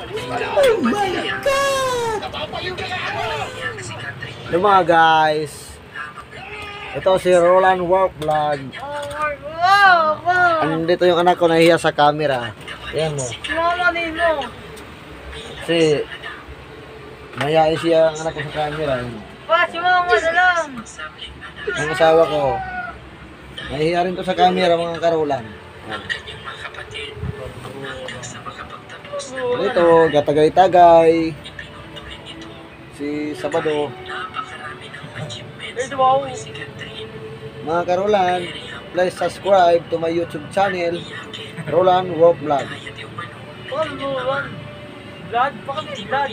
Oh my God! Yung mga guys, ito si Roland Work Vlog. Andito yung anak ko, nahiya sa camera. Ayan mo. Kasi mayayain siya ang anak ko sa camera. Si mama na lang. Ang asawa ko, nahiya rin to sa camera, mga karulan. Dito, gatagay-tagay. Si Sabado. Mga karulan, please subscribe to my YouTube channel, Roland Work Vlog. Vlog? Baka may vlog.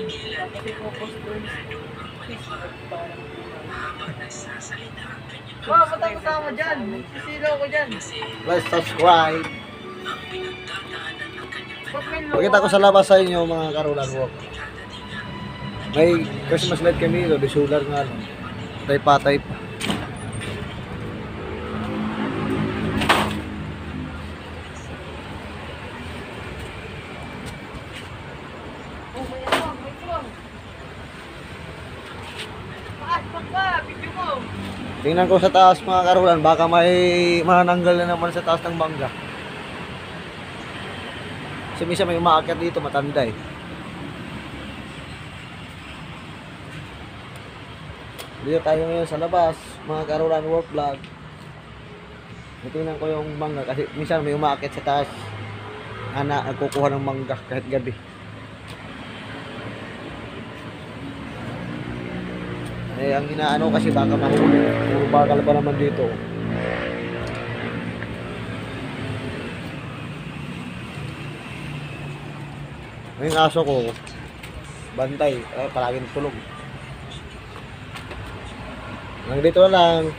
Wow, matang kasama dyan. Sisilaw ko dyan. Please subscribe. Pakita ko sa labas sa inyo, mga karulan work. May Christmas light kami dito, di solar nga lang. Patay-patay pa. Tingnan ko sa taas, mga karulan, baka may mananggal na naman sa taas ng bangga. Kasi minsan may umaakyat dito, matanda eh. Dito tayo ngayon sa labas, mga karulan work vlog. Tingnan ko yung mangga kasi minsan may umaakyat sa taas. Nagkukuha ng mangga kahit gabi. Eh, ang inaano kasi baka mahuli. Puro bakal pa naman dito. Yung aso ko, bantay, palaging tulog. Hanggang dito lang.